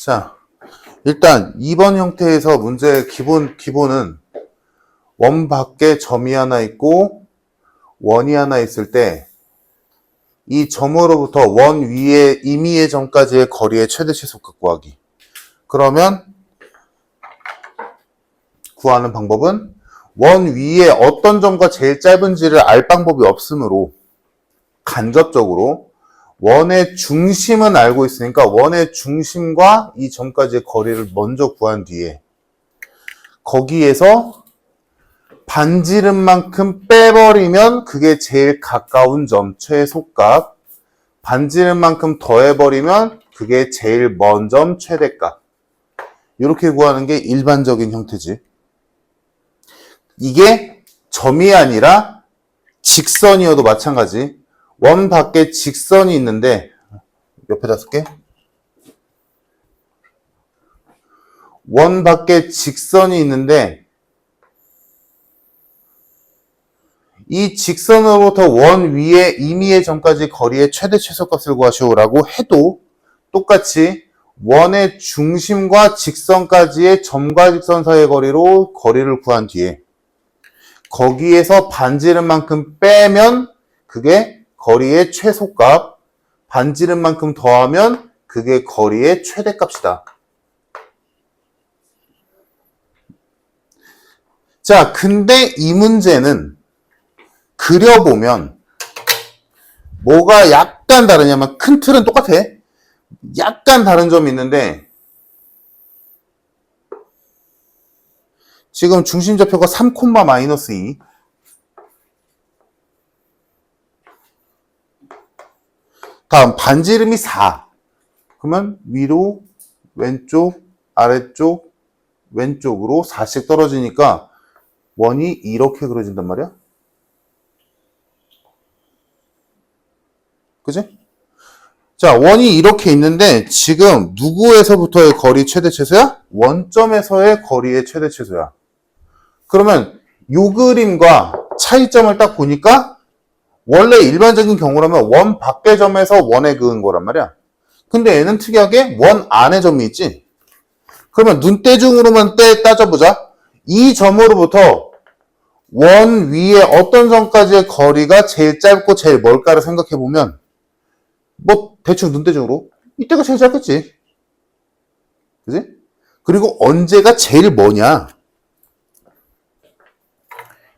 자, 일단 2번 형태에서 문제의 기본은 원 밖에 점이 하나 있고 원이 하나 있을 때 이 점으로부터 원 위에 임의의 점까지의 거리의 최대 최소값 구하기. 그러면 구하는 방법은 원 위에 어떤 점과 제일 짧은지를 알 방법이 없으므로 간접적으로 원의 중심은 알고 있으니까 원의 중심과 이 점까지의 거리를 먼저 구한 뒤에 거기에서 반지름만큼 빼버리면 그게 제일 가까운 점 최소값, 반지름만큼 더해버리면 그게 제일 먼 점 최대값. 이렇게 구하는 게 일반적인 형태지. 이게 점이 아니라 직선이어도 마찬가지. 원 밖에 직선이 있는데 옆에다 쓸게. 원 밖에 직선이 있는데 이 직선으로부터 원 위에 임의의 점까지 거리의 최대 최소값을 구하시오라고 해도 똑같이 원의 중심과 직선까지의 점과 직선 사이의 거리로 거리를 구한 뒤에 거기에서 반지름만큼 빼면 그게 거리의 최소값, 반지름만큼 더하면 그게 거리의 최대값이다. 자, 근데 이 문제는 그려보면 뭐가 약간 다르냐면 큰 틀은 똑같아. 약간 다른 점이 있는데 지금 중심좌표가 3,-2 다음 반지름이 4 그러면 위로 왼쪽 아래쪽 왼쪽으로 4씩 떨어지니까 원이 이렇게 그려진단 말이야. 그지? 자, 원이 이렇게 있는데 지금 누구에서부터의 거리 최대 최소야? 원점에서의 거리의 최대 최소야. 그러면 요 그림과 차이점을 딱 보니까 원래 일반적인 경우라면 원 밖의 점에서 원에 그은 거란 말이야. 근데 얘는 특이하게 원 안에 점이 있지. 그러면 눈대중으로만 따져보자. 이 점으로부터 원 위에 어떤 점까지의 거리가 제일 짧고 제일 멀까를 생각해보면 뭐 대충 눈대중으로 이때가 제일 짧겠지. 그지? 그리고 언제가 제일 뭐냐?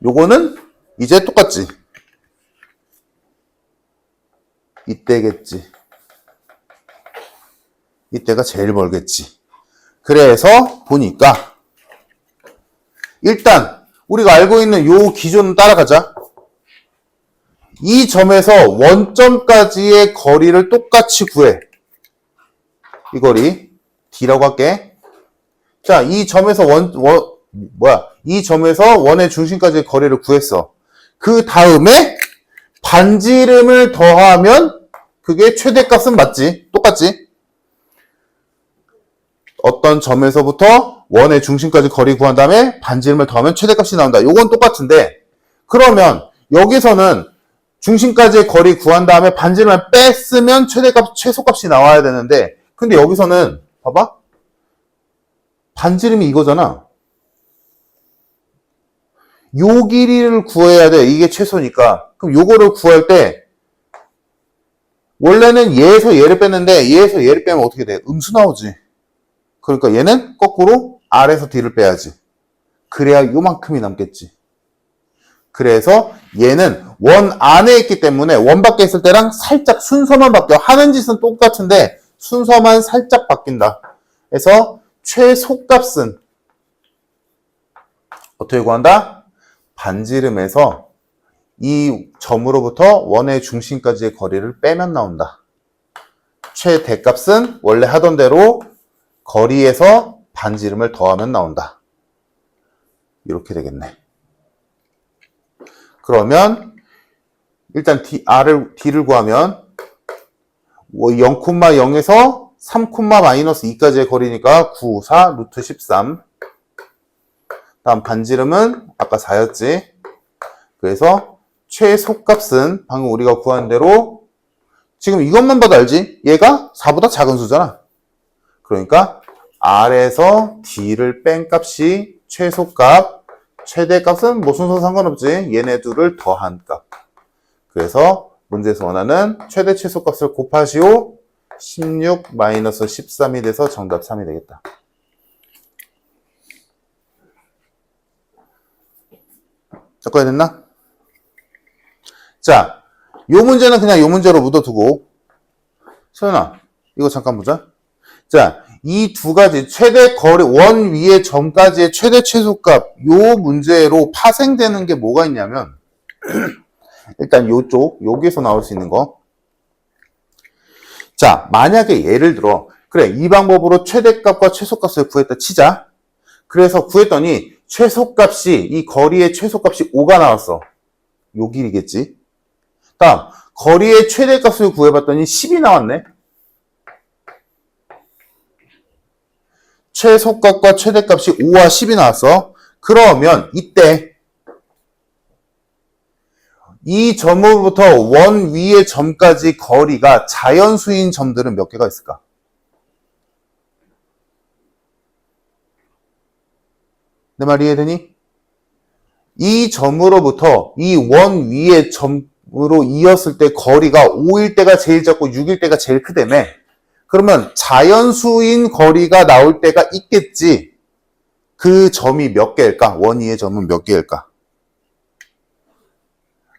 요거는 이제 똑같지. 이때겠지. 이때가 제일 멀겠지. 그래서 보니까 일단 우리가 알고 있는 요 기준은 따라가자. 이 점에서 원점까지의 거리를 똑같이 구해. 이 거리 D라고 할게. 자, 이 점에서 이 점에서 원의 중심까지의 거리를 구했어. 그 다음에 반지름을 더하면 그게 최대값은 맞지? 똑같지? 어떤 점에서부터 원의 중심까지 거리 구한 다음에 반지름을 더하면 최대값이 나온다. 요건 똑같은데 그러면 여기서는 중심까지의 거리 구한 다음에 반지름을 뺐으면 최소값이 나와야 되는데 근데 여기서는 봐봐. 반지름이 이거잖아. 요 길이를 구해야 돼. 이게 최소니까. 그럼 요거를 구할 때 원래는 얘에서 얘를 뺐는데 얘에서 얘를 빼면 어떻게 돼? 음수 나오지. 그러니까 얘는 거꾸로 R에서 D를 빼야지. 그래야 요만큼이 남겠지. 그래서 얘는 원 안에 있기 때문에 원 밖에 있을 때랑 살짝 순서만 바뀌어. 하는 짓은 똑같은데 순서만 살짝 바뀐다. 그래서 최소값은 어떻게 구한다? 반지름에서 이 점으로부터 원의 중심까지의 거리를 빼면 나온다. 최대값은 원래 하던 대로 거리에서 반지름을 더하면 나온다. 이렇게 되겠네. 그러면 일단 D를 구하면 0,0에서 3,-2까지의 거리니까 9, 4, 루트 13. 다음 반지름은 아까 4였지. 그래서 최소값은 방금 우리가 구한 대로 지금 이것만 봐도 알지? 얘가 4보다 작은 수잖아. 그러니까 R에서 D를 뺀 값이 최소값, 최대값은 뭐 순서 상관없지. 얘네 둘을 더한 값. 그래서 문제에서 원하는 최대 최소값을 곱하시오. 16 마이너스 13이 돼서 정답 3이 되겠다. 여기까지 됐나? 자, 요 문제는 그냥 요 문제로 묻어두고. 소연아, 이거 잠깐 보자. 자, 이 두 가지 최대 거리 원 위의 점까지의 최대 최소값 요 문제로 파생되는 게 뭐가 있냐면 일단 요쪽 여기서 나올 수 있는 거. 자, 만약에 예를 들어 그래 이 방법으로 최대값과 최소값을 구했다 치자. 그래서 구했더니 최소값이 이 거리의 최소값이 5가 나왔어. 요 길이겠지. 다음 거리의 최대값을 구해봤더니 10이 나왔네. 최소값과 최대값이 5와 10이 나왔어. 그러면 이때 이 점으로부터 원 위의 점까지 거리가 자연수인 점들은 몇 개가 있을까? 내 말 이해되니? 이 점으로부터 이 원 위의 점으로 이었을 때 거리가 5일 때가 제일 작고 6일 때가 제일 크다며. 그러면 자연수인 거리가 나올 때가 있겠지. 그 점이 몇 개일까? 원 위의 점은 몇 개일까?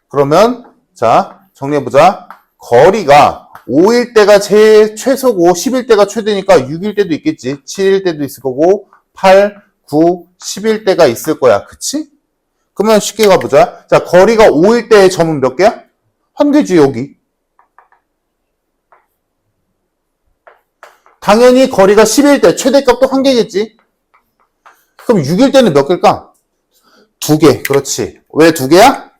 그러면 자 정리해보자. 거리가 5일 때가 제일 최소고 10일 때가 최대니까 6일 때도 있겠지. 7일 때도 있을 거고 8, 9, 10일 때가 있을 거야. 그치? 그러면 쉽게 가보자. 자, 거리가 5일 때의 점은 몇 개야? 한 개지 여기. 당연히 거리가 10일 때 최대값도 한 개겠지. 그럼 6일 때는 몇 개일까? 2개. 그렇지. 왜 2개야?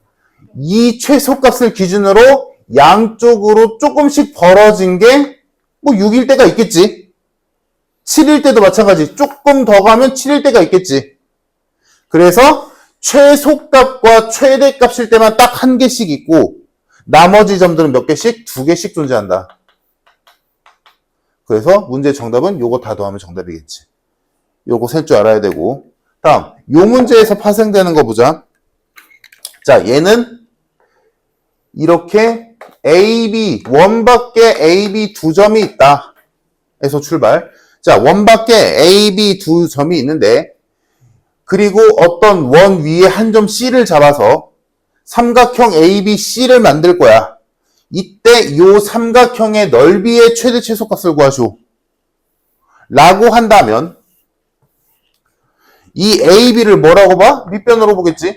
이 최소값을 기준으로 양쪽으로 조금씩 벌어진 게 뭐 6일 때가 있겠지. 7일 때도 마찬가지. 조금 더 가면 7일 때가 있겠지. 그래서 최소값과 최대값일 때만 딱 한 개씩 있고 나머지 점들은 몇 개씩? 2개씩 존재한다. 그래서 문제 정답은 요거 다 더하면 정답이겠지. 요거 셀 줄 알아야 되고. 다음 요 문제에서 파생되는 거 보자. 자, 얘는 이렇게 AB, 원 밖에 AB 두 점이 있다. 에서 출발. 자, 원 밖에 AB 두 점이 있는데 그리고 어떤 원 위에 한 점 C를 잡아서 삼각형 ABC를 만들 거야. 이때 이 삼각형의 넓이의 최대 최소값을 구하시오. 라고 한다면 이 AB를 뭐라고 봐? 밑변으로 보겠지?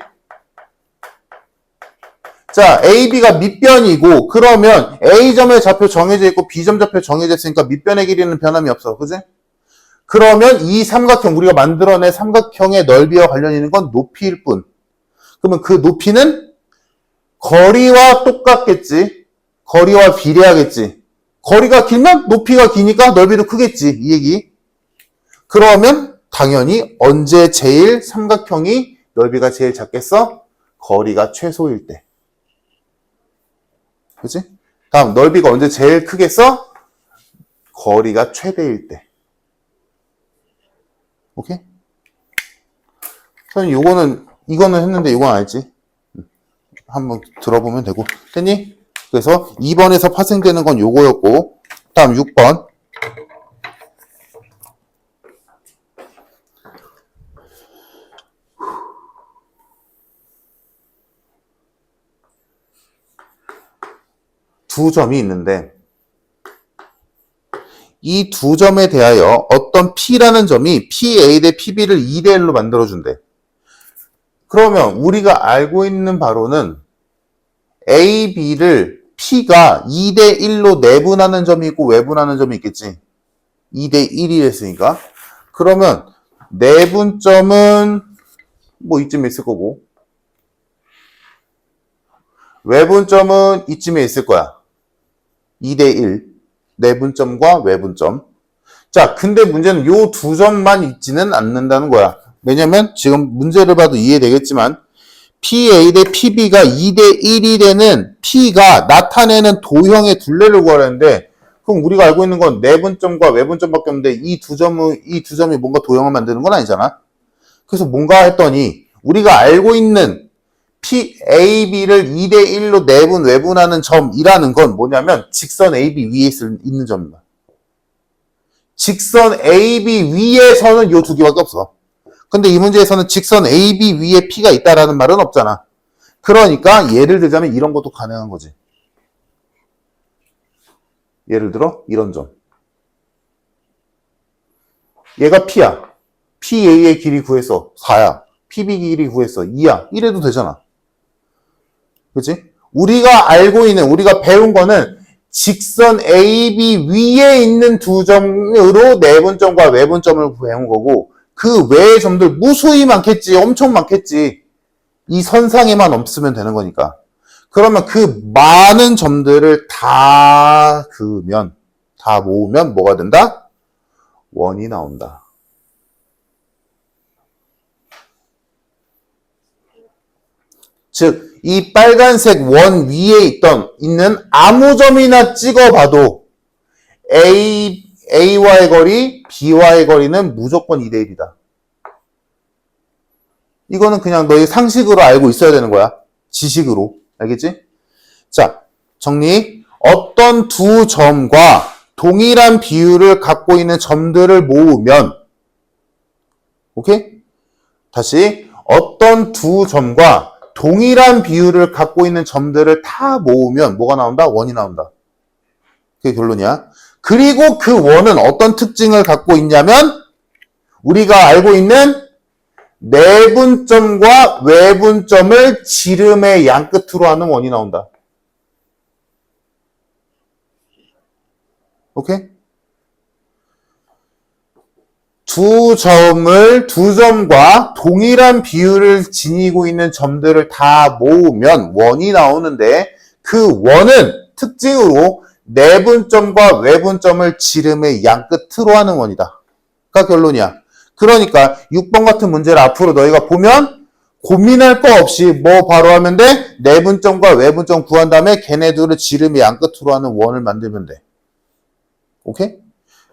자, AB가 밑변이고 그러면 A점의 좌표 정해져 있고 B점 좌표 정해져 있으니까 밑변의 길이는 변함이 없어. 그지? 그러면 이 삼각형, 우리가 만들어낸 삼각형의 넓이와 관련 있는 건 높이일 뿐. 그러면 그 높이는 거리와 똑같겠지. 거리와 비례하겠지. 거리가 길면 높이가 기니까 넓이도 크겠지. 이 얘기. 그러면 당연히 언제 제일 삼각형이 넓이가 제일 작겠어? 거리가 최소일 때. 그치? 다음 넓이가 언제 제일 크겠어? 거리가 최대일 때. 오케이? 선생님 이거는 했는데 이건 알지? 한번 들어보면 되고. 됐니? 그래서 2번에서 파생되는 건 요거였고 다음 6번. 두 점이 있는데 이 두 점에 대하여 어떤 P라는 점이 PA 대 PB를 2대 1로 만들어준대. 그러면 우리가 알고 있는 바로는 A, B를 P가 2대 1로 내분하는 점이 있고 외분하는 점이 있겠지. 2대 1이 됐으니까. 그러면 내분점은 뭐 이쯤에 있을 거고 외분점은 이쯤에 있을 거야. 2대 1. 내분점과 외분점. 자, 근데 문제는 요 두 점만 있지는 않는다는 거야. 왜냐면 지금 문제를 봐도 이해되겠지만 PA 대 PB가 2대 1이 되는 P가 나타내는 도형의 둘레를 구하려는데 그럼 우리가 알고 있는 건 내분점과 외분점밖에 없는데 이 두 점이 뭔가 도형을 만드는 건 아니잖아. 그래서 뭔가 했더니 우리가 알고 있는 AB를 2대1로 내분, 외분하는 점이라는 건 뭐냐면 직선 AB 위에 있는 점입니다. 직선 AB 위에서는 요 두 개밖에 없어. 근데 이 문제에서는 직선 AB 위에 P가 있다라는 말은 없잖아. 그러니까 예를 들자면 이런 것도 가능한 거지. 예를 들어 이런 점. 얘가 P야. PA의 길이 구했어. 4야. PB 길이 구했어. 2야. 이래도 되잖아. 그치? 우리가 배운 거는 직선 AB 위에 있는 두 점으로 내분점과 외분점을 배운 거고 그 외의 점들 무수히 많겠지. 엄청 많겠지. 이 선상에만 없으면 되는 거니까. 그러면 그 많은 점들을 다 그으면, 다 모으면 뭐가 된다? 원이 나온다. 즉, 이 빨간색 원 위에 있는 아무 점이나 찍어봐도 A와의 거리, B와의 거리는 무조건 2대1이다. 이거는 그냥 너희 상식으로 알고 있어야 되는 거야. 지식으로. 알겠지? 자, 정리. 어떤 두 점과 동일한 비율을 갖고 있는 점들을 모으면, 오케이? 다시, 어떤 두 점과 동일한 비율을 갖고 있는 점들을 다 모으면 뭐가 나온다? 원이 나온다. 그게 결론이야. 그리고 그 원은 어떤 특징을 갖고 있냐면 우리가 알고 있는 내분점과 외분점을 지름의 양끝으로 하는 원이 나온다. 오케이? 두 점과 동일한 비율을 지니고 있는 점들을 다 모으면 원이 나오는데 그 원은 특징으로 내분점과 외분점을 지름의 양끝으로 하는 원이다. 가 결론이야. 그러니까 6번 같은 문제를 앞으로 너희가 보면 고민할 거 없이 뭐 바로 하면 돼? 내분점과 외분점 구한 다음에 걔네들을 지름의 양끝으로 하는 원을 만들면 돼. 오케이?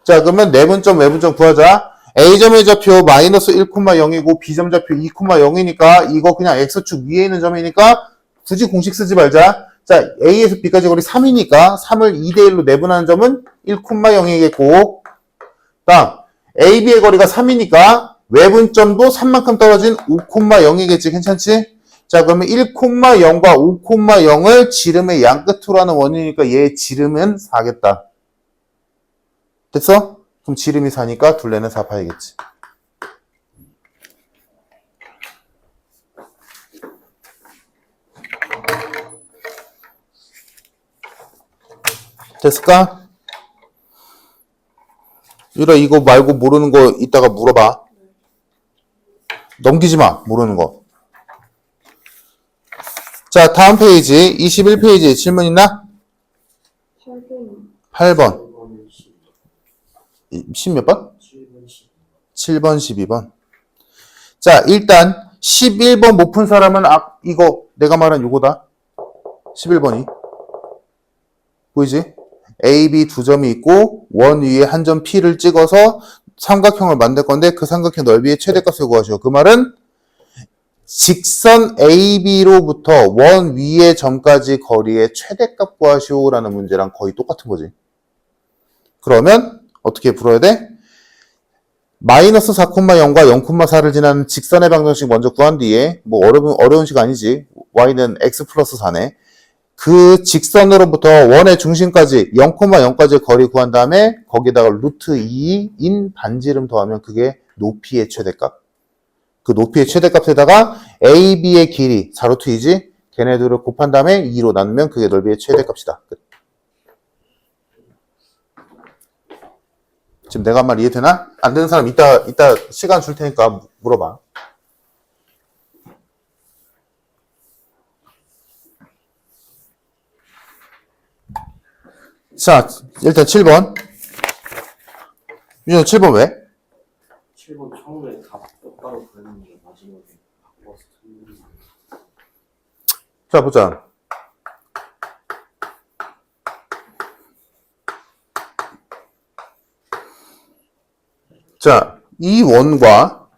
자, 그러면 내분점, 외분점 구하자. A점의 좌표 마이너스 1,0이고 B점 좌표 2,0이니까 이거 그냥 X축 위에 있는 점이니까 굳이 공식 쓰지 말자. 자, A에서 B까지 거리 3이니까 3을 2대1로 내분하는 점은 1,0이겠고 다음 AB의 거리가 3이니까 외분점도 3만큼 떨어진 5,0이겠지. 괜찮지? 자, 그러면 1,0과 5,0을 지름의 양끝으로 하는 원이니까 얘의 지름은 4겠다. 됐어? 그럼 지름이 4니까 둘레는 4파이겠지. 됐을까? 유라 이거 말고 모르는 거 이따가 물어봐. 넘기지 마. 모르는 거. 자, 다음 페이지 21페이지에 질문 있나? 8번. 10 몇 번? 7번, 12번. 자, 일단 11번 못 푼 사람은 이거 내가 말한 요거다. 11번이. 보이지? A, B 두 점이 있고 원 위에 한 점 P를 찍어서 삼각형을 만들 건데 그 삼각형 넓이의 최대값을 구하시오. 그 말은 직선 AB로부터 원 위의 점까지 거리의 최대값 구하시오라는 문제랑 거의 똑같은 거지. 그러면 어떻게 풀어야 돼? 마이너스 4,0과 0,4를 지나는 직선의 방정식 먼저 구한 뒤에 뭐 어려운 식 아니지. y는 x 플러스 4네. 그 직선으로부터 원의 중심까지 0,0까지 거리 구한 다음에 거기다가 루트 2인 반지름 더하면 그게 높이의 최대값. 그 높이의 최대값에다가 AB의 길이 4루트 2지. 걔네들을 곱한 다음에 2로 나누면 그게 넓이의 최대값이다. 끝. 지금 내가 한 말 이해되나? 안 되는 사람 이따 시간 줄 테니까 물어봐. 자, 일단 7번. 윤현 7번 왜? 7번 처음에 다 똑바로 그랬는데 마지막에 바꿔서 틀린. 자, 보자. 자, 이 원과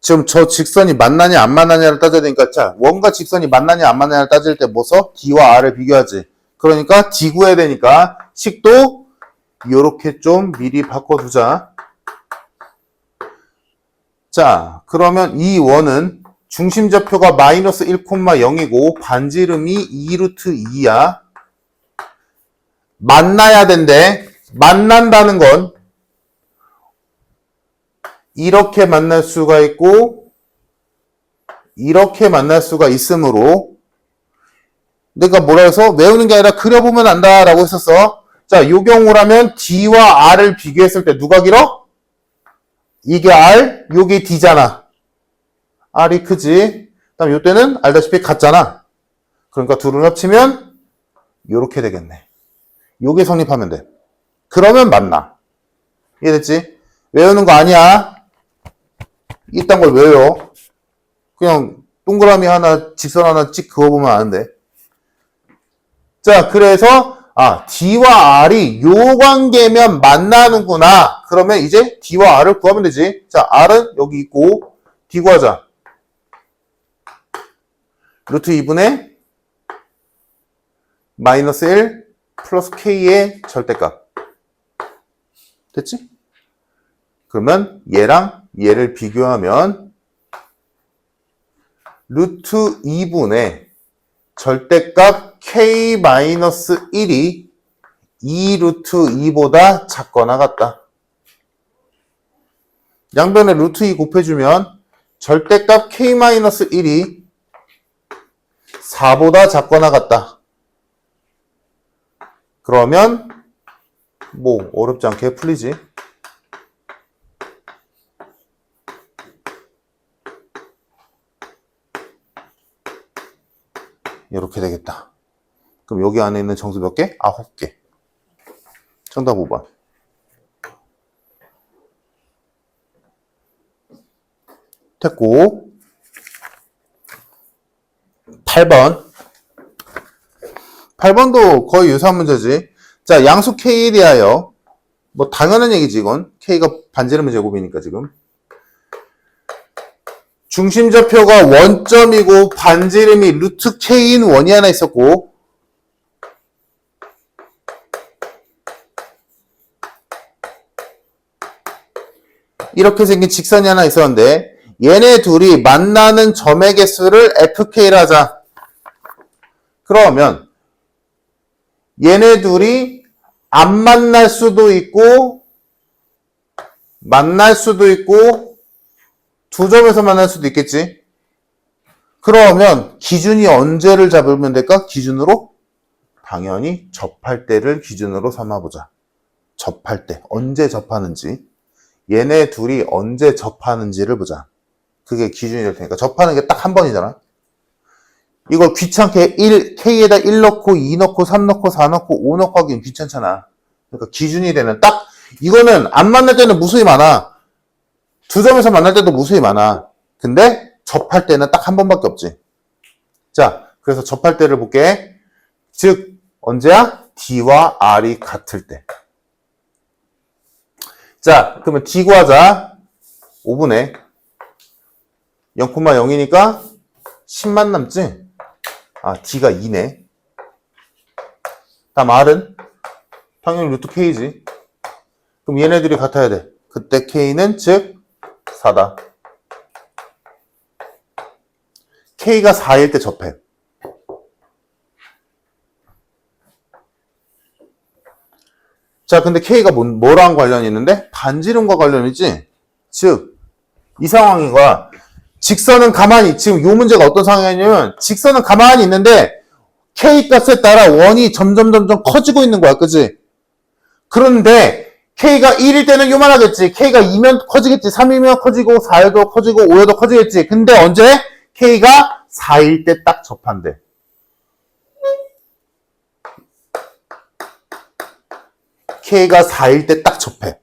지금 저 직선이 만나냐 안 만나냐를 따져야 되니까 자, 원과 직선이 만나냐 안 만나냐를 따질 때 뭐서? D와 R을 비교하지. 그러니까 D 구해야 되니까 식도 요렇게 좀 미리 바꿔두자. 자, 그러면 이 원은 중심좌표가 마이너스 1,0이고 반지름이 2루트 2야. 만나야 된대. 만난다는 건 이렇게 만날 수가 있고 이렇게 만날 수가 있으므로 내가 뭐라 해서 외우는 게 아니라 그려보면 안다라고 했었어. 자, 요 경우라면 D와 R을 비교했을 때 누가 길어? 이게 R, 요게 D잖아. R이 크지. 그다음 요때는 알다시피 같잖아. 그러니까 둘을 합치면 요렇게 되겠네. 요게 성립하면 돼. 그러면 맞나? 이해됐지? 외우는 거 아니야. 이딴 걸 외워. 그냥 동그라미 하나, 직선 하나 찍 그어보면 아는데. 자, 그래서 D와 R이 요 관계면 만나는구나. 그러면 이제 D와 R을 구하면 되지. 자, R은 여기 있고 D 구하자. 루트 2분의 마이너스 1 플러스 K의 절대값. 됐지? 그러면 얘랑 얘를 비교하면 루트 2분의 절대값 K-1이 2 루트 2보다 작거나 같다. 양변에 루트 2 곱해주면 절대값 K-1이 4보다 작거나 같다. 그러면 뭐 어렵지 않게 풀리지. 이렇게 되겠다. 그럼 여기 안에 있는 정수 몇 개? 9개. 정답 5번. 됐고 8번. 8번도 거의 유사한 문제지. 자, 양수 K에 대하여 뭐 당연한 얘기지 이건. K가 반지름의 제곱이니까 지금. 중심좌표가 원점이고 반지름이 루트 K인 원이 하나 있었고 이렇게 생긴 직선이 하나 있었는데 얘네 둘이 만나는 점의 개수를 FK라 하자. 그러면 얘네 둘이 안 만날 수도 있고 만날 수도 있고 두 점에서 만날 수도 있겠지. 그러면 기준이 언제를 잡으면 될까? 기준으로? 당연히 접할 때를 기준으로 삼아보자. 접할 때. 언제 접하는지. 얘네 둘이 언제 접하는지를 보자. 그게 기준이 될 테니까. 접하는 게 딱 한 번이잖아. 이걸 귀찮게 K에다 1 넣고 2 넣고 3 넣고 4 넣고 5 넣고 하기는 귀찮잖아. 그러니까 기준이 되는 딱 이거는 안 만날 때는 무수히 많아. 두 점에서 만날 때도 무수히 많아. 근데 접할 때는 딱 한 번밖에 없지. 자, 그래서 접할 때를 볼게. 즉 언제야? D와 R이 같을 때. 자, 그러면 D 구하자. 5분의 0,0이니까 10만 남지? D가 2네. 다음 R은 당연히 루트 K지. 그럼 얘네들이 같아야 돼. 그때 K는 즉 4다. K가 4일 때 접해. 자, 근데 K가 뭐랑 관련이 있는데? 반지름과 관련이지? 즉, 이 상황이가 직선은 가만히, 지금 이 문제가 어떤 상황이냐면, 직선은 가만히 있는데, K 값에 따라 원이 점점 커지고 있는 거야, 그지? 그런데, K가 1일 때는 요만하겠지. K가 2면 커지겠지. 3이면 커지고, 4여도 커지고, 5여도 커지겠지. 근데 언제? K가 4일 때 딱 접한대. K가 4일 때 딱 접해.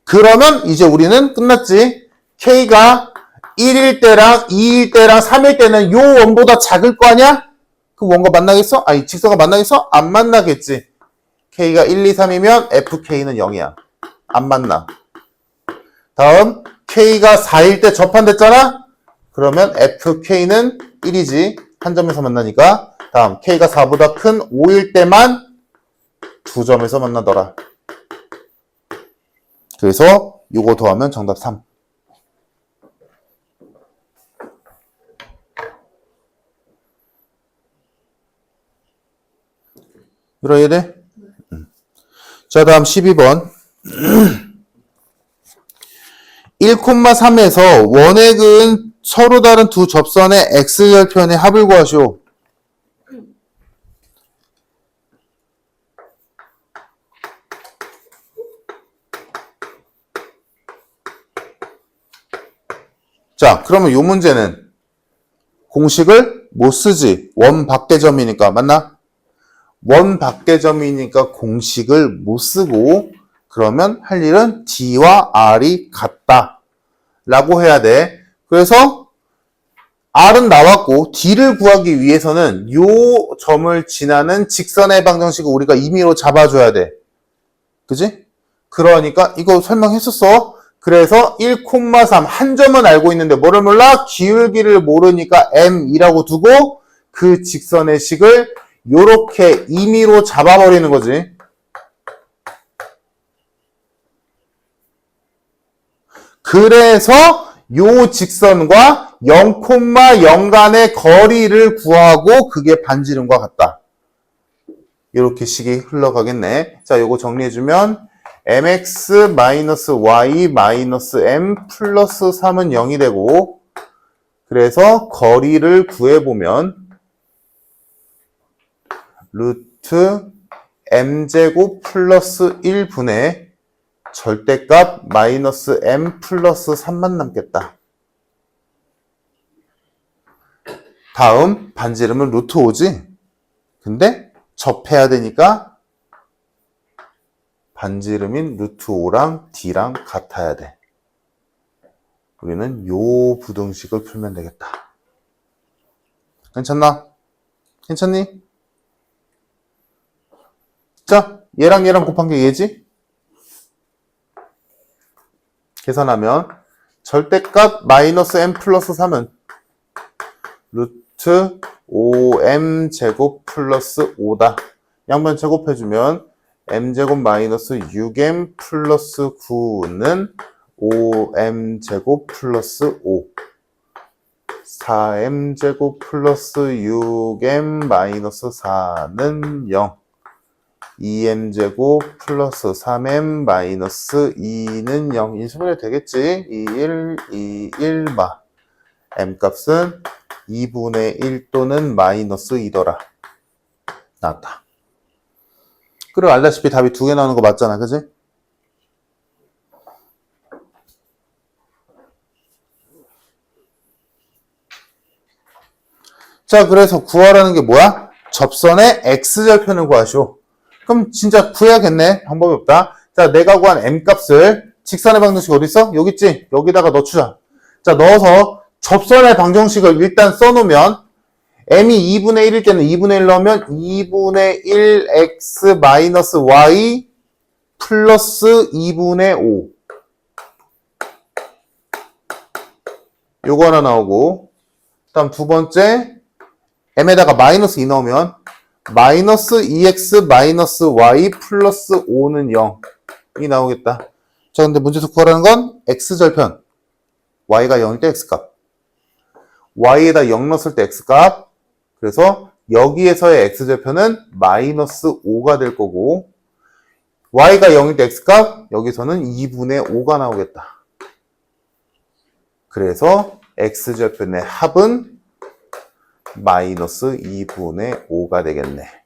그러면 이제 우리는 끝났지. K가 1일 때랑 2일 때랑 3일 때는 요 원보다 작을 거 아니야? 그 원과 만나겠어? 아니, 직선과 만나겠어? 안 만나겠지. K가 1, 2, 3이면 FK는 0이야. 안 만나. 다음 K가 4일 때 접한됐잖아? 그러면 FK는 1이지. 한 점에서 만나니까. 다음 K가 4보다 큰 5일 때만 두 점에서 만나더라. 그래서 요거 더하면 정답 3. 이러 이해돼? 자, 다음 12번. 1,3에서 원액은 서로 다른 두 접선의 x절편의 합을 구하시오. 자, 그러면 이 문제는 공식을 못 쓰지. 원 밖대점이니까. 맞나? 원 밖대점이니까 공식을 못 쓰고 그러면 할 일은 D와 R이 같다 라고 해야 돼. 그래서 R은 나왔고 D를 구하기 위해서는 요 점을 지나는 직선의 방정식을 우리가 임의로 잡아줘야 돼. 그지? 그러니까 이거 설명했었어. 그래서 1,3 한 점은 알고 있는데 뭐를 몰라? 기울기를 모르니까 M이라고 두고 그 직선의 식을 요렇게 임의로 잡아버리는 거지. 그래서 요 직선과 0,0 간의 거리를 구하고 그게 반지름과 같다. 이렇게 식이 흘러가겠네. 자, 요거 정리해주면 mx-y-m 플러스 3은 0이 되고 그래서 거리를 구해보면 루트 m제곱 플러스 1분의 절대값 마이너스 m 플러스 3만 남겠다. 다음 반지름은 루트 5지? 근데 접해야 되니까 반지름인 루트 5랑 D랑 같아야 돼. 우리는 요 부등식을 풀면 되겠다. 괜찮나? 괜찮니? 자, 얘랑 얘랑 곱한 게 얘지? 계산하면 절대값 마이너스 m 플러스 3은 루트 5m 제곱 플러스 5다. 양변 제곱해주면 m제곱 마이너스 6m 플러스 9는 5m 제곱 플러스 5 4m 제곱 플러스 6m 마이너스 4는 0 2m 제곱 플러스 3m 마이너스 2는 0 인수분해 되겠지? 2, 1, 2, 1, 마 m 값은 2분의 1 또는 마이너스 2더라. 나왔다. 그리고 알다시피 답이 두 개 나오는 거 맞잖아. 그지? 자, 그래서 구하라는 게 뭐야? 접선의 x절편을 구하시오. 그럼 진짜 구해야겠네. 방법이 없다. 자, 내가 구한 m 값을 직선의 방정식 어디 있어? 여기 있지? 여기다가 넣어주자. 자, 넣어서 접선의 방정식을 일단 써놓으면 m이 2분의 1일 때는 2분의 1 넣으면 2분의 1x 마이너스 y 플러스 2분의 5 요거 하나 나오고 다음 두 번째 m에다가 마이너스 2 넣으면 마이너스 2x 마이너스 y 플러스 5는 0이 나오겠다. 자, 근데 문제에서 구하라는 건 x절편 y가 0일 때 x값 y에다 0 넣었을 때 x값 그래서 여기에서의 x절편은 마이너스 5가 될 거고 y가 0일 때 x값 여기서는 2분의 5가 나오겠다. 그래서 x절편의 합은 마이너스 2분의 5가 되겠네.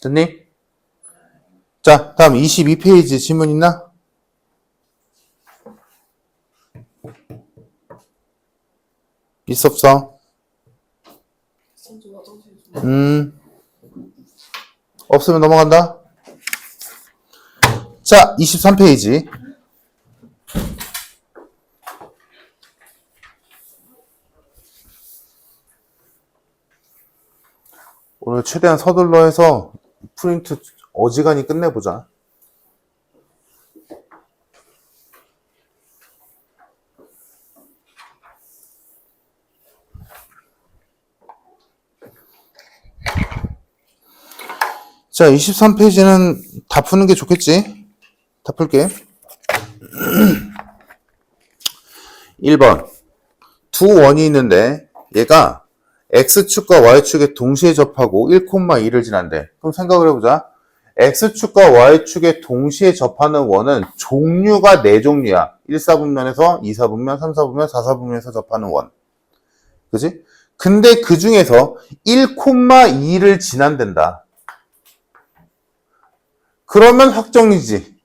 됐니? 자, 다음 22페이지 질문 있나? 있어 없어? 없으면 넘어간다. 자, 23페이지. 오늘 최대한 서둘러 해서 프린트 어지간히 끝내보자. 자, 23페이지는 다 푸는 게 좋겠지? 다 풀게. 1번. 두 원이 있는데 얘가 X축과 Y축에 동시에 접하고 1,2를 지난대. 그럼 생각을 해보자. X축과 Y축에 동시에 접하는 원은 종류가 4종류야. 1사분면에서 2사분면, 3사분면, 4사분면에서 접하는 원. 그지? 근데 그 중에서 1,2를 지난댄다. 그러면 확정이지.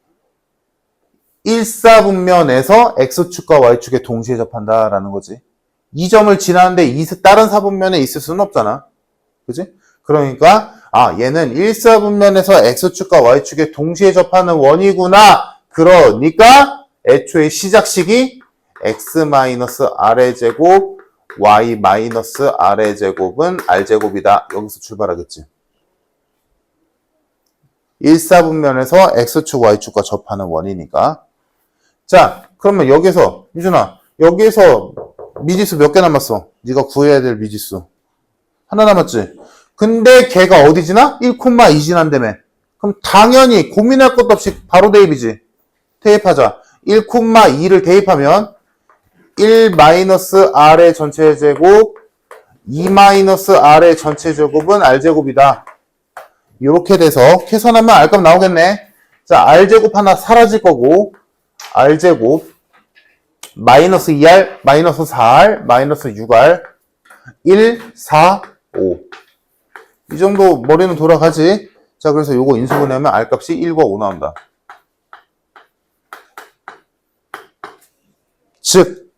1사분면에서 X축과 Y축에 동시에 접한다라는 거지. 이 점을 지나는데 다른 사분면에 있을 수는 없잖아. 그지? 그러니까 얘는 1사분면에서 X축과 Y축에 동시에 접하는 원이구나. 그러니까 애초에 시작식이 X-R의 제곱 Y-R의 제곱은 R제곱이다. 여기서 출발하겠지. 1사분면에서 X축, Y축과 접하는 원이니까. 자, 그러면 여기서 유준아, 여기에서 미지수 몇 개 남았어? 네가 구해야 될 미지수. 하나 남았지? 근데 걔가 어디 지나? 1,2 지난다며. 그럼 당연히 고민할 것도 없이 바로 대입이지. 대입하자. 1,2를 대입하면 1-R의 전체 제곱 2-R의 전체 제곱은 R제곱이다. 이렇게 돼서 계산하면 R값 나오겠네. 자, R제곱 하나 사라질 거고 R제곱 마이너스 2R, 마이너스 4R, 마이너스 6R 1, 4, 5 이 정도 머리는 돌아가지. 자, 그래서 요거 인수분해하면 R값이 1과 5 나온다. 즉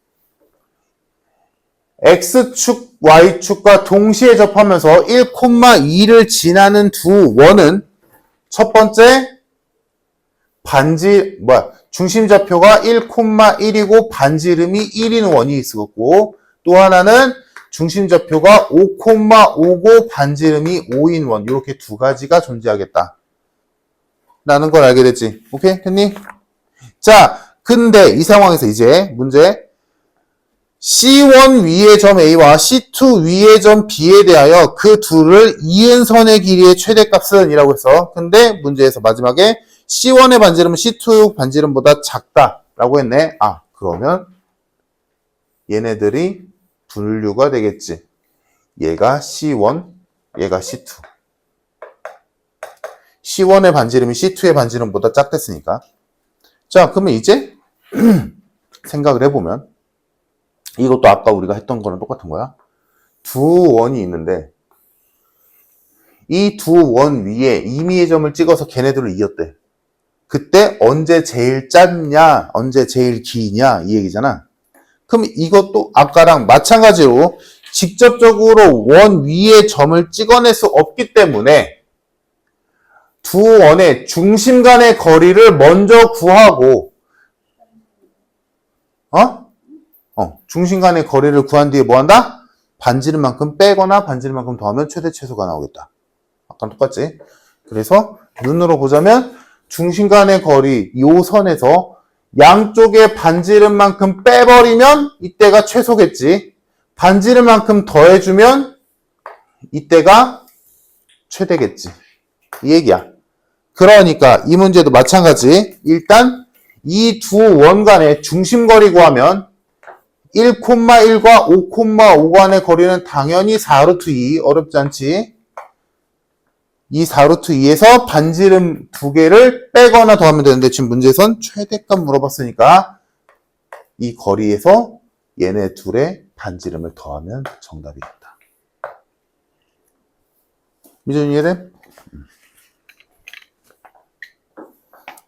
X축, Y축과 동시에 접하면서 1,2를 지나는 두 원은 첫 번째 중심좌표가 1,1이고 반지름이 1인 원이 있었고, 또 하나는 중심좌표가 5,5고 반지름이 5인 원. 이렇게 두 가지가 존재하겠다. 라는 걸 알게 됐지. 오케이? 됐니? 자, 근데 이 상황에서 이제 문제. C1 위의 점 A와 C2 위의 점 B에 대하여 그 둘을 이은 선의 길이의 최대값은 이라고 했어. 근데 문제에서 마지막에 C1의 반지름은 C2 반지름보다 작다라고 했네. 그러면 얘네들이 분류가 되겠지. 얘가 C1, 얘가 C2. C1의 반지름이 C2의 반지름보다 작댔으니까. 자, 그러면 이제 생각을 해보면 이것도 아까 우리가 했던 거랑 똑같은 거야. 두 원이 있는데 이 두 원 위에 임의의 점을 찍어서 걔네들을 이었대. 그때 언제 제일 짧냐, 언제 제일 기냐 이 얘기잖아. 그럼 이것도 아까랑 마찬가지로 직접적으로 원 위에 점을 찍어낼 수 없기 때문에 두 원의 중심 간의 거리를 먼저 구하고 중심 간의 거리를 구한 뒤에 뭐 한다? 반지름만큼 빼거나 반지름만큼 더하면 최대 최소가 나오겠다. 아까 똑같지? 그래서 눈으로 보자면 중심 간의 거리 요 선에서 양쪽의 반지름만큼 빼버리면 이때가 최소겠지. 반지름만큼 더해주면 이때가 최대겠지. 이 얘기야. 그러니까 이 문제도 마찬가지. 일단 이 두 원 간의 중심거리 구하면 1,1과 5,5 간의 거리는 당연히 4루트 2. 어렵지 않지? 이 4루트 2에서 반지름 두 개를 빼거나 더하면 되는데 지금 문제에선 최대값 물어봤으니까 이 거리에서 얘네 둘의 반지름을 더하면 정답이겠다. 미전 이해돼?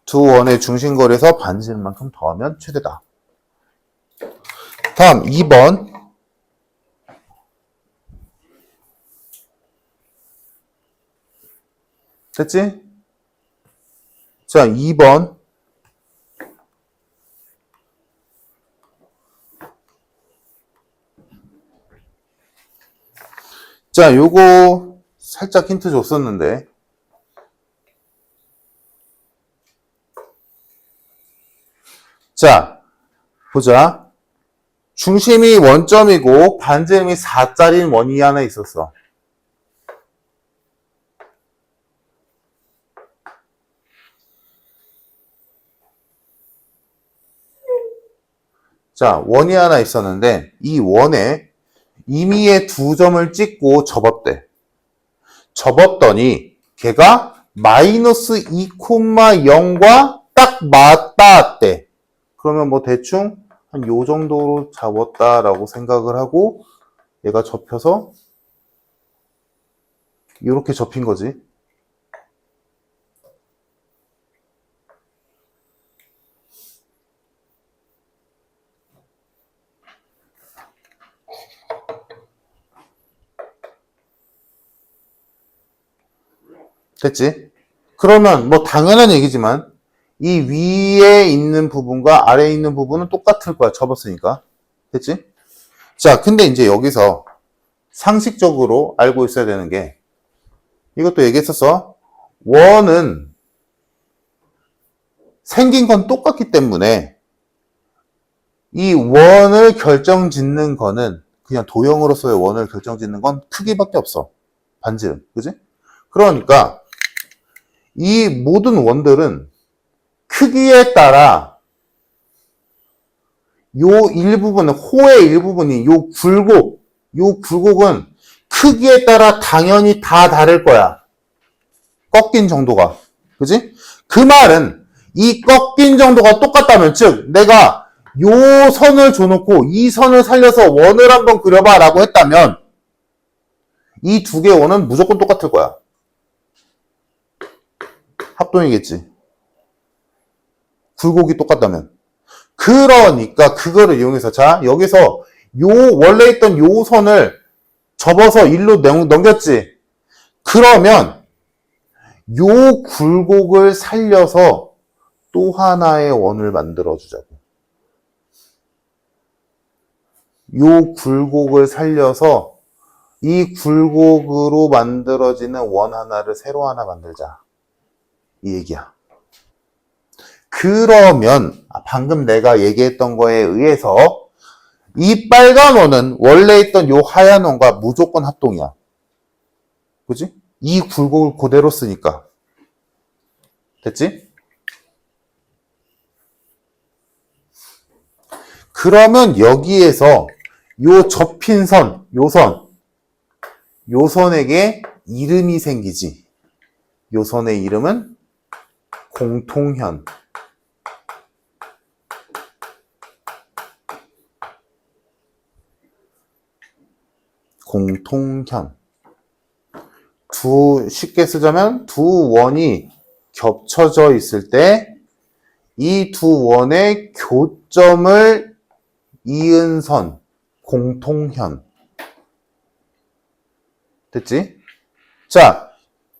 두 원의 중심거리에서 반지름만큼 더하면 최대다. 다음 2번. 됐지? 자, 2번. 자, 요거 살짝 힌트 줬었는데. 자, 보자. 중심이 원점이고 반지름이 4짜리인 원이 하나 있었어. 자, 원이 하나 있었는데 이 원에 임의의 2점을 찍고 접었대. 접었더니 걔가 마이너스 2,0과 딱 맞닿았대. 그러면 뭐 대충 한 요 정도로 잡았다라고 생각을 하고 얘가 접혀서 이렇게 접힌 거지. 됐지? 그러면 뭐 당연한 얘기지만 이 위에 있는 부분과 아래에 있는 부분은 똑같을 거야. 접었으니까. 됐지? 자, 근데 이제 여기서 상식적으로 알고 있어야 되는 게 이것도 얘기했었어. 원은 생긴 건 똑같기 때문에 이 원을 결정짓는 거는 그냥 도형으로서의 원을 결정짓는 건 크기밖에 없어. 반지름. 그지? 그러니까 이 모든 원들은 크기에 따라 요 일부분은, 호의 일부분이 요 굴곡은 크기에 따라 당연히 다 다를 거야. 꺾인 정도가. 그지? 그 말은 이 꺾인 정도가 똑같다면, 즉 내가 요 선을 줘놓고 이 선을 살려서 원을 한번 그려봐 라고 했다면 이 두 개의 원은 무조건 똑같을 거야. 합동이겠지. 굴곡이 똑같다면. 그러니까 그거를 이용해서, 자, 여기서 요 원래 있던 요 선을 접어서 일로 넘겼지. 그러면 요 굴곡을 살려서 또 하나의 원을 만들어 주자고. 요 굴곡을 살려서 이 굴곡으로 만들어지는 원 하나를 새로 하나 만들자. 이 얘기야. 그러면 방금 내가 얘기했던 거에 의해서 이 빨간 원은 원래 있던 요 하얀 원과 무조건 합동이야. 그지? 이 굴곡을 그대로 쓰니까. 됐지? 그러면 여기에서 요 접힌 선, 요 선에게 이름이 생기지. 요 선의 이름은 공통현. 공통현. 쉽게 쓰자면 두 원이 겹쳐져 있을 때 이 두 원의 교점을 이은 선, 공통현. 됐지? 자,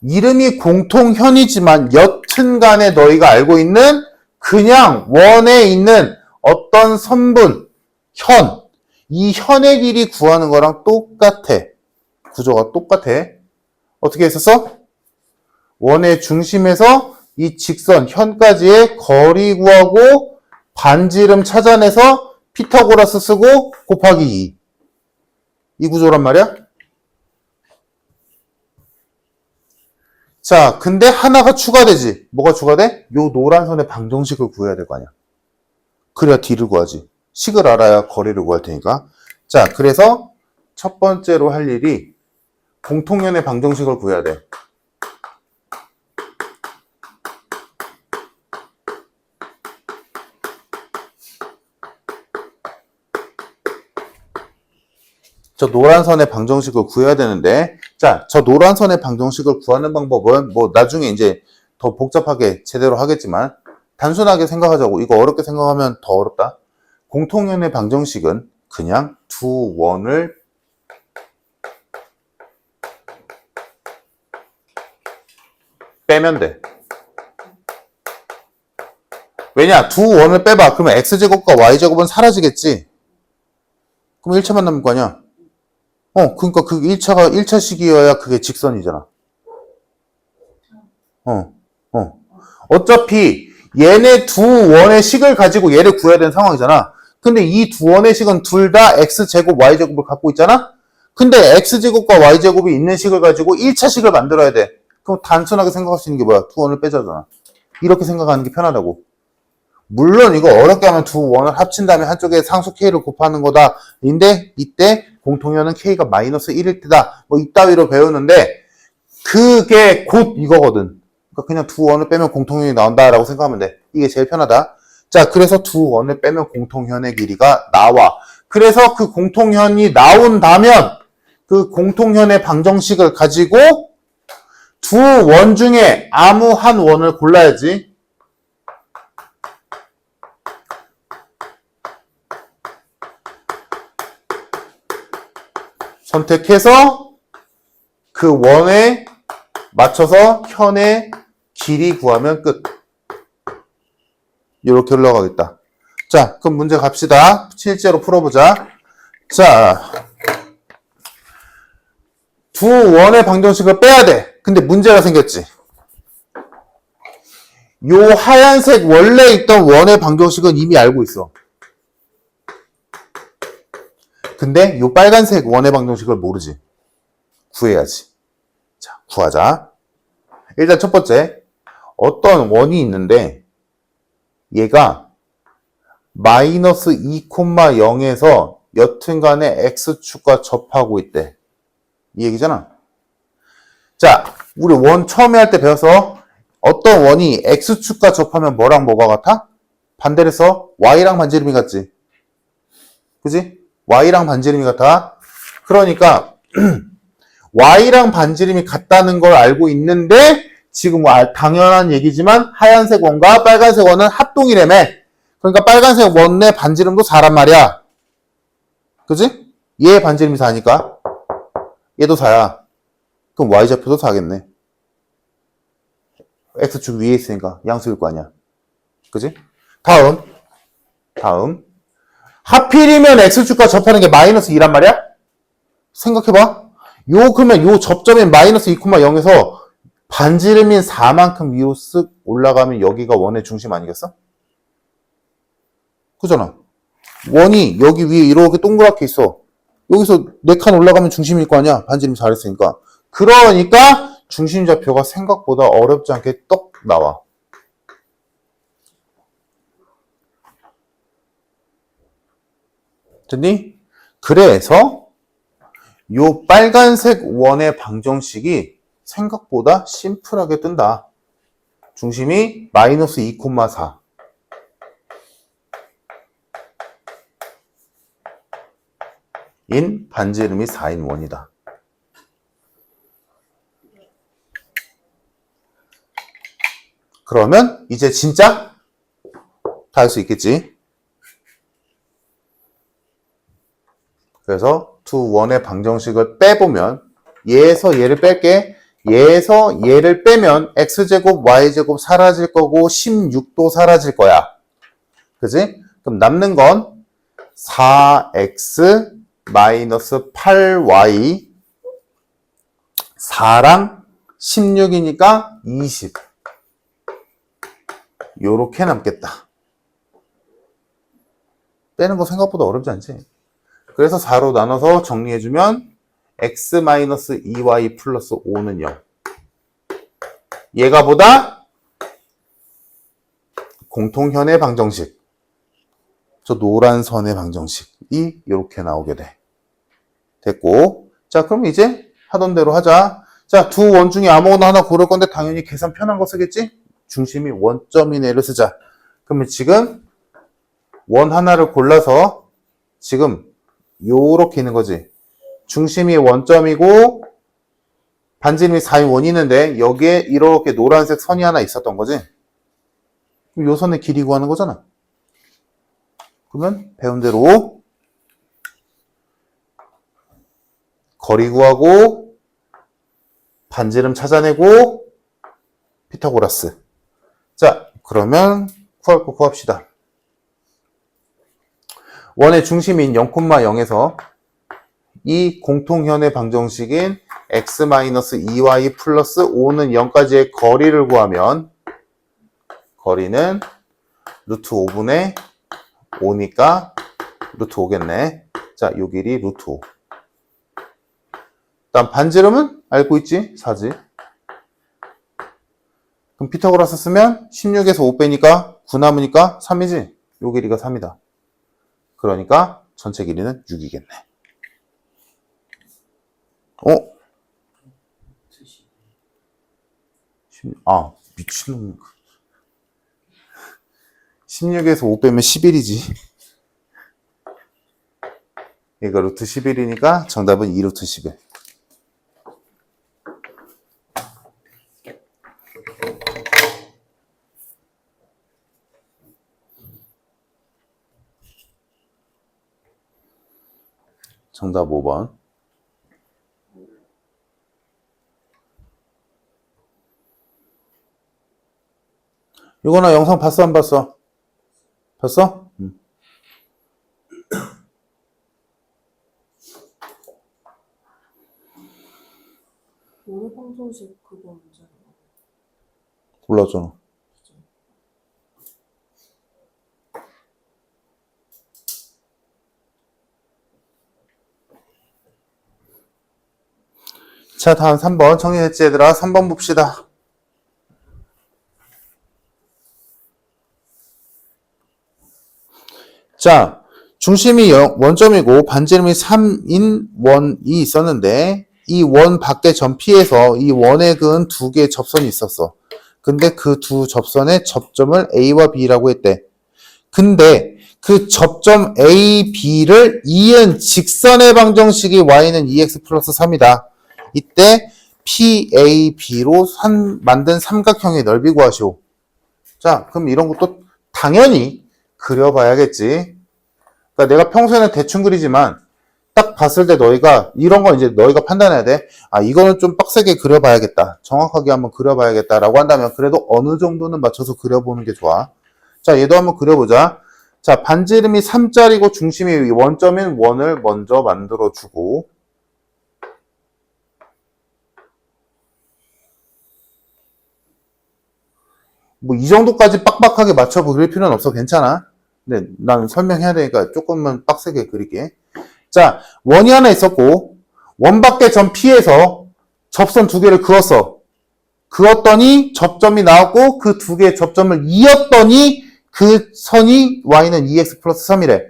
이름이 공통현이지만 여튼간에 너희가 알고 있는 그냥 원에 있는 어떤 선분, 현, 이 현의 길이 구하는 거랑 똑같아. 구조가 똑같아. 어떻게 했었어? 원의 중심에서 이 직선, 현까지의 거리 구하고 반지름 찾아내서 피타고라스 쓰고 곱하기 2. 이 구조란 말이야? 자, 근데 하나가 추가되지. 뭐가 추가돼? 요 노란 선의 방정식을 구해야 될 거 아니야. 그래야 D를 구하지. 식을 알아야 거리를 구할 테니까. 자, 그래서 첫 번째로 할 일이 공통연의 방정식을 구해야 돼. 저 노란 선의 방정식을 구해야 되는데, 자, 저 노란 선의 방정식을 구하는 방법은 뭐 나중에 이제 더 복잡하게 제대로 하겠지만 단순하게 생각하자고. 이거 어렵게 생각하면 더 어렵다. 공통연의 방정식은 그냥 두 원을 빼면 돼. 왜냐? 두 원을 빼봐. 그러면 x제곱과 y제곱은 사라지겠지? 그럼 1차만 남을 거 아니야? 그러니까 그 1차식이어야 그게 직선이잖아. 어차피 얘네 두 원의 식을 가지고 얘를 구해야 되는 상황이잖아. 근데 이 두 원의 식은 둘 다 x제곱 y제곱을 갖고 있잖아? 근데 x제곱과 y제곱이 있는 식을 가지고 1차식을 만들어야 돼. 그럼 단순하게 생각할 수 있는 게 뭐야? 두 원을 빼자잖아. 이렇게 생각하는 게 편하다고. 물론 이거 어렵게 하면 두 원을 합친 다음에 한쪽에 상수 k를 곱하는 거다. 인데 이때 공통연은 k가 마이너스 1일 때다. 뭐 이따위로 배우는데 그게 곧 이거거든. 그러니까 그냥 두 원을 빼면 공통연이 나온다라고 생각하면 돼. 이게 제일 편하다. 자, 그래서 두 원을 빼면 공통현의 길이가 나와. 그래서 그 공통현이 나온다면 그 공통현의 방정식을 가지고 두 원 중에 아무 한 원을 골라야지. 선택해서 그 원에 맞춰서 현의 길이 구하면 끝. 이렇게 흘러가겠다. 자, 그럼 문제 갑시다. 실제로 풀어보자. 자, 두 원의 방정식을 빼야 돼. 근데 문제가 생겼지. 요 하얀색 원래 있던 원의 방정식은 이미 알고 있어. 근데 요 빨간색 원의 방정식을 모르지. 구해야지. 자, 구하자. 일단 첫 번째, 어떤 원이 있는데 얘가 마이너스 2,0에서 여튼간에 x축과 접하고 있대. 이 얘기잖아. 자, 우리 원 처음에 할 때 배워서 어떤 원이 x축과 접하면 뭐랑 뭐가 같아? 반대로 해서 y랑 반지름이 같지. 그지? y랑 반지름이 같아. 그러니까 y랑 반지름이 같다는 걸 알고 있는데 지금 당연한 얘기지만 하얀색 원과 빨간색 원은 합동이라며. 그러니까 빨간색 원의 반지름도 4란 말이야. 그지? 얘의 반지름이 4니까 얘도 4야. 그럼 y좌표도 4겠네. x축 위에 있으니까 양수일 거 아니야. 그지? 다음 하필이면 x축과 접하는 게 마이너스 2란 말이야? 생각해봐. 그러면 요 접점인 마이너스 2,0에서 반지름인 4만큼 위로 쓱 올라가면 여기가 원의 중심 아니겠어? 그잖아. 원이 여기 위에 이렇게 동그랗게 있어. 여기서 4칸 올라가면 중심일 거 아니야? 반지름이 4랬으니까. 그러니까 중심좌표가 생각보다 어렵지 않게 떡 나와. 됐니? 그래서 요 빨간색 원의 방정식이 생각보다 심플하게 뜬다. 중심이 마이너스 2,4. 인 반지름이 4인 원이다. 그러면 이제 진짜 다 할 수 있겠지. 그래서 두 원의 방정식을 빼보면 얘에서 얘를 뺄게. 얘에서 얘를 빼면 x제곱 y제곱 사라질 거고 16도 사라질 거야. 그지? 그럼 남는 건 4x 마이너스 8y 4랑 16이니까 20. 요렇게 남겠다. 빼는 거 생각보다 어렵지 않지? 그래서 4로 나눠서 정리해주면 x-2y 플러스 5는 0. 얘가 보다 공통현의 방정식. 저 노란 선의 방정식이 이렇게 나오게 돼. 됐고. 자, 그럼 이제 하던 대로 하자. 자, 두 원 중에 아무거나 하나 고를 건데 당연히 계산 편한 거 쓰겠지? 중심이 원점인 애를 쓰자. 그러면 지금 원 하나를 골라서 지금 요렇게 있는 거지. 중심이 원점이고 반지름이 4인 원이 있는데 여기에 이렇게 노란색 선이 하나 있었던 거지. 그럼 요 선의 길이 구하는 거잖아. 그러면 배운 대로 거리 구하고 반지름 찾아내고 피타고라스. 자, 그러면 구할 거 구합시다. 원의 중심인 0,0에서 이 공통현의 방정식인 x-2y 플러스 5는 0까지의 거리를 구하면 거리는 루트 5분의 5니까 루트 5겠네. 자, 요 길이 루트 5. 다음 반지름은 알고 있지? 4지. 그럼 피타고라스 쓰면 16에서 5 빼니까 9 남으니까 3이지? 요 길이가 3이다. 그러니까 전체 길이는 6이겠네. 미친놈. 16에서 5 빼면 11이지. 얘가 루트 11이니까 정답은 2루트 11. 정답 5번. 이거나 영상 봤어, 안 봤어? 봤어? 오늘 방송식 그거 언제야? 몰랐잖아. 자, 다음 3번. 정리했지, 얘들아? 3번 봅시다. 자, 중심이 원점이고 반지름이 3인 원이 있었는데 이 원 밖에 점피해서 이 원에 그은 두 개의 접선이 있었어. 근데 그 두 접선의 접점을 A와 B라고 했대. 근데 그 접점 A, B를 이은 직선의 방정식이 Y는 2X 플러스 3이다. 이때 PAB로 만든 삼각형의 넓이 구하시오. 자, 그럼 이런 것도 당연히 그려봐야겠지. 그러니까 내가 평소에는 대충 그리지만 딱 봤을 때 너희가 이런 거 이제 너희가 판단해야 돼. 아, 이거는 좀 빡세게 그려봐야겠다. 정확하게 한번 그려봐야겠다라고 한다면 그래도 어느 정도는 맞춰서 그려보는 게 좋아. 자, 얘도 한번 그려보자. 자, 반지름이 3짜리고 중심이 원점인 원을 먼저 만들어주고 뭐 이 정도까지 빡빡하게 맞춰 그릴 필요는 없어. 괜찮아. 근데 난 설명해야 되니까 조금만 빡세게 그릴게. 자, 원이 하나 있었고 원 밖에 점 P에서 접선 두 개를 그었어. 그었더니 접점이 나왔고 그 두 개의 접점을 이었더니 그 선이 Y는 2X 플러스 3이래.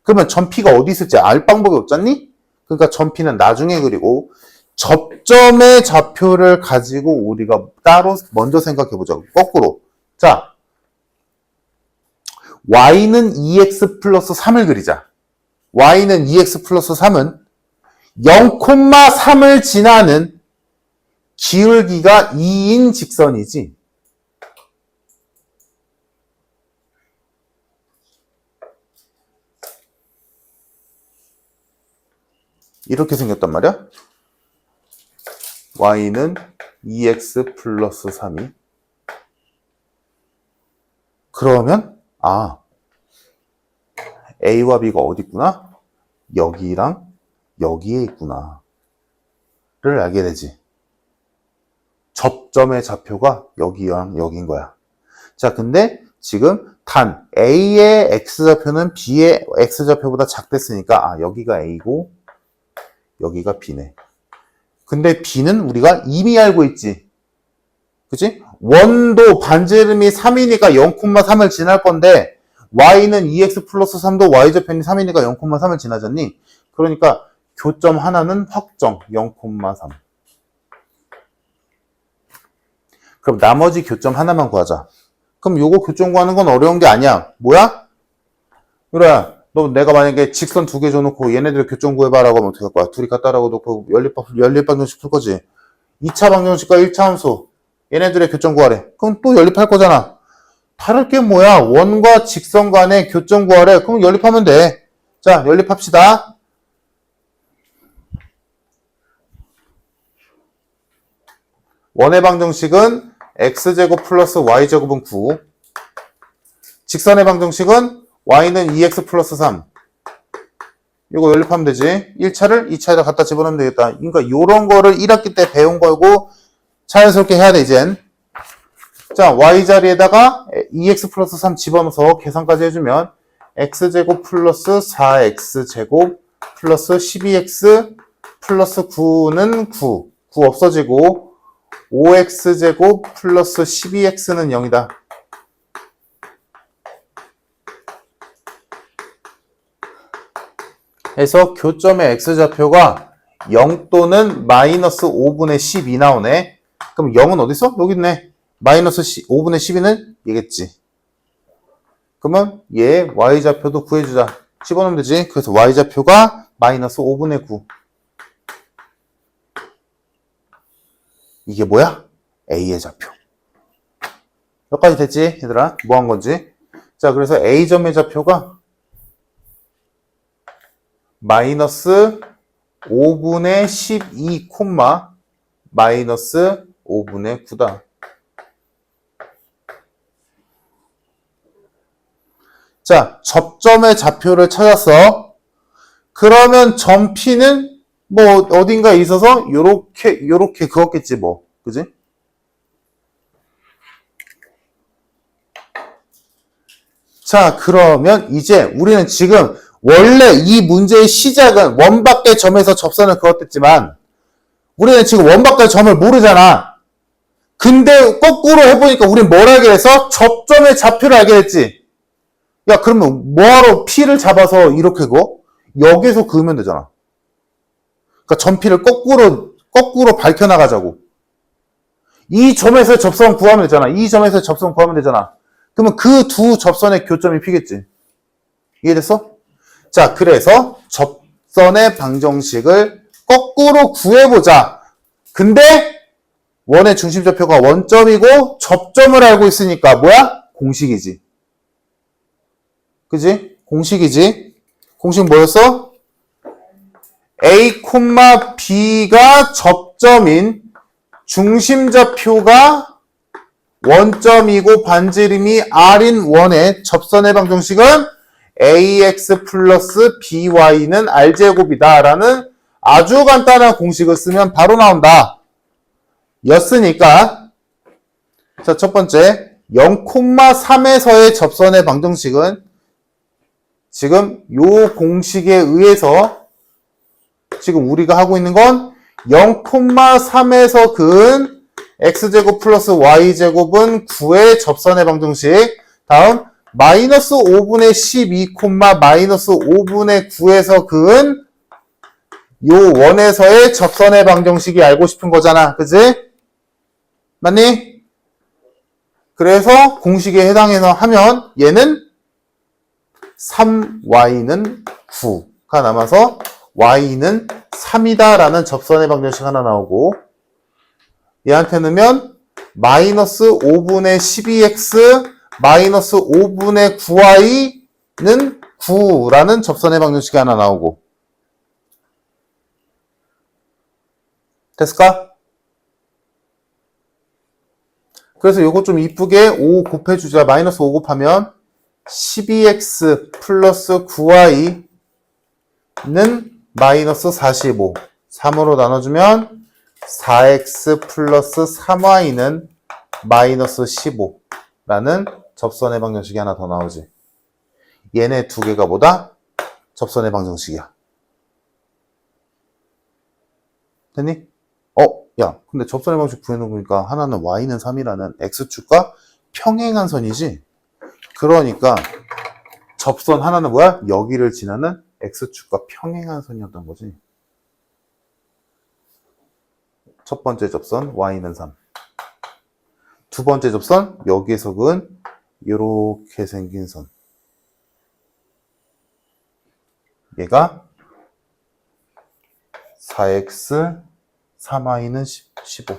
그러면 점 P가 어디 있을지 알 방법이 없잖니? 그러니까 점 P는 나중에 그리고 접점의 좌표를 가지고 우리가 따로 먼저 생각해보자고. 거꾸로. 자, Y는 2X 플러스 3을 그리자. Y는 2X 플러스 3은 0,3을 지나는 기울기가 2인 직선이지. 이렇게 생겼단 말이야. Y는 2X 플러스 3이. 그러면 A와 B가 어디 있구나? 여기랑 여기에 있구나. 를 알게 되지. 접점의 좌표가 여기랑 여기인 거야. 자, 근데 지금 단 A의 X좌표는 B의 X좌표보다 작댔으니까 여기가 A고 여기가 B네. 근데 B는 우리가 이미 알고 있지. 그치? 원도 반지름이 3이니까 0,3을 지날 건데 Y는 2X 플러스 3도 Y좌편이 3이니까 0,3을 지나잖니? 그러니까 교점 하나는 확정 0,3. 그럼 나머지 교점 하나만 구하자. 그럼 요거 교점 구하는 건 어려운 게 아니야. 뭐야? 그래, 너 내가 만약에 직선 두 개 줘놓고 얘네들 교점 구해봐라고 하면 어떻게 할 거야? 둘이 갖다라고 놓고 연립방정식 풀 거지. 2차 방정식과 1차 함수 얘네들의 교점 구하래. 그럼 또 연립할 거잖아. 다를 게 뭐야? 원과 직선 간의 교점 구하래. 그럼 연립하면 돼. 자, 연립합시다. 원의 방정식은 x제곱 플러스 y제곱은 9. 직선의 방정식은 y는 2x 플러스 3. 이거 연립하면 되지. 1차를 2차에다 갖다 집어넣으면 되겠다. 그러니까 요런 거를 1학기 때 배운 거고 자연스럽게 해야 돼, 이젠. 자, y 자리에다가 2x 플러스 3 집어넣어서 계산까지 해주면 x제곱 플러스 4x제곱 플러스 12x 플러스 9는 9 없어지고 5x제곱 플러스 12x는 0이다. 해서 교점의 x좌표가 0 또는 마이너스 5분의 12 나오네. 그럼 0은 어디 있어? 여기 있네. 마이너스 5분의 12는 얘겠지. 그러면 얘 y좌표도 구해주자. 집어넣으면 되지. 그래서 y좌표가 마이너스 5분의 9. 이게 뭐야? A의 좌표. 여기까지 됐지, 얘들아? 뭐 한 건지. 자, 그래서 A점의 좌표가 마이너스 5분의 12, 마이너스 5분의 9다. 자, 접점의 좌표를 찾았어. 그러면 점 P는 뭐 어딘가에 있어서 요렇게 그었겠지 뭐. 그지? 자, 그러면 이제 우리는 지금 원래 이 문제의 시작은 원 밖의 점에서 접선을 그었댔지만 우리는 지금 원 밖의 점을 모르잖아. 근데 거꾸로 해보니까 우린 뭘 알게 됐어? 접점의 좌표를 알게 됐지. 야, 그러면 뭐하러 P를 잡아서 이렇게 그어? 여기서 그으면 되잖아. 그러니까 점 P를 거꾸로 밝혀나가자고. 이 점에서 접선 구하면 되잖아. 이 점에서 접선 구하면 되잖아. 그러면 그 두 접선의 교점이 P겠지. 이해됐어? 자, 그래서 접선의 방정식을 거꾸로 구해보자. 근데 원의 중심좌표가 원점이고 접점을 알고 있으니까 뭐야? 공식이지. 그지? 공식이지. 공식 뭐였어? A, B가 접점인 중심좌표가 원점이고 반지름이 R인 원의 접선의 방정식은 AX 플러스 BY는 R제곱이다 라는 아주 간단한 공식을 쓰면 바로 나온다. 였으니까 자, 첫 번째 0,3에서의 접선의 방정식은 지금 요 공식에 의해서 지금 우리가 하고 있는 건 0,3에서 그은 x제곱 플러스 y제곱은 9의 접선의 방정식. 다음 마이너스 5분의 12, 마이너스 5분의 9에서 그은 요 원에서의 접선의 방정식이 알고 싶은 거잖아. 그지? 맞니? 그래서 공식에 해당해서 하면 얘는 3y는 9가 남아서 y는 3이다 라는 접선의 방정식 하나 나오고 얘한테 넣으면 마이너스 5분의 12x 마이너스 5분의 9y는 9라는 접선의 방정식이 하나 나오고 됐을까? 그래서 요거 좀 이쁘게 5 곱해주자. 마이너스 5 곱하면 12x 플러스 9y는 마이너스 45. 3으로 나눠주면 4x 플러스 3y는 마이너스 15라는 접선의 방정식이 하나 더 나오지. 얘네 두 개가 뭐다? 접선의 방정식이야. 됐니? 야, 근데 접선의 방정식 구해놓으니까 하나는 y는 3이라는 x축과 평행한 선이지? 그러니까 접선 하나는 뭐야? 여기를 지나는 x축과 평행한 선이었던 거지. 첫 번째 접선 y는 3. 두 번째 접선 여기에서 그은 이렇게 생긴 선. 얘가 4x 3y는 15.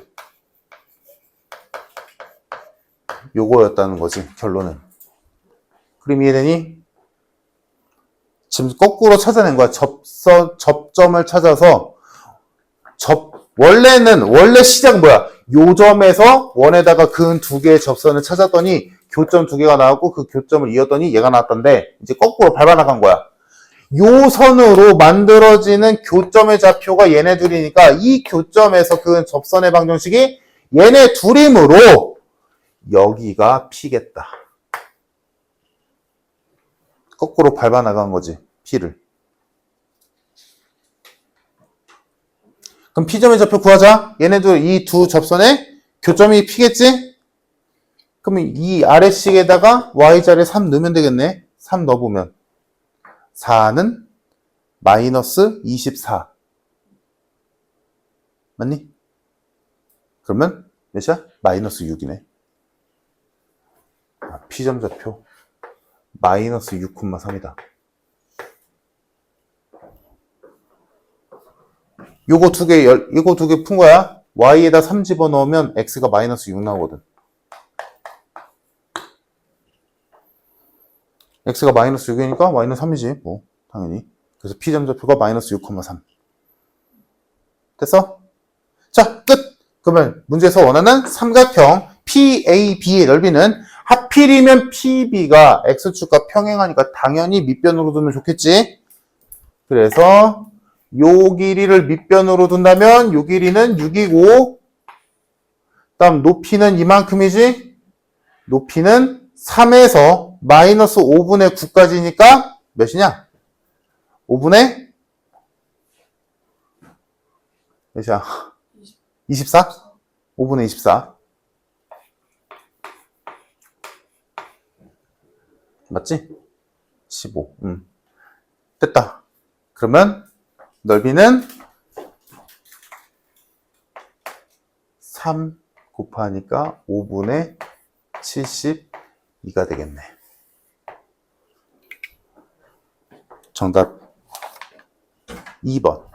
요거였다는 거지, 결론은. 그럼 이해되니? 지금 거꾸로 찾아낸 거야. 접점을 찾아서 원래 시작은 뭐야? 요 점에서 원에다가 근 두 개의 접선을 찾았더니 교점 두 개가 나왔고 그 교점을 이었더니 얘가 나왔던데 이제 거꾸로 밟아 나간 거야. 요 선으로 만들어지는 교점의 좌표가 얘네 둘이니까 이 교점에서 그 접선의 방정식이 얘네 둘이므로 여기가 P겠다. 거꾸로 밟아 나간 거지, P를. 그럼 P점의 좌표 구하자. 얘네들 이 두 접선의 교점이 P겠지? 그러면 이 아래식에다가 Y자리에 3 넣으면 되겠네. 3 넣어보면 4는 마이너스 24. 맞니? 그러면 몇이야? 마이너스 6이네. P점 좌표 마이너스 6,3이다. 요거 두 개 푼 거야. Y에다 3 집어넣으면 X가 마이너스 6 나오거든. X가 마이너스 6이니까 Y는 3이지, 뭐, 당연히. 그래서 P점 좌표가 마이너스 6,3. 됐어? 자, 끝! 그러면 문제에서 원하는 삼각형 PAB의 넓이는 하필이면 PB가 X축과 평행하니까 당연히 밑변으로 두면 좋겠지? 그래서 요 길이를 밑변으로 둔다면 요 길이는 6이고 다음 높이는 이만큼이지? 높이는 3에서 마이너스 5분의 9까지니까 몇이냐? 5분의 몇이야? 24? 5분의 24 맞지? 15 됐다. 그러면 넓이는 3 곱하니까 5분의 72가 되겠네. 정답 2번.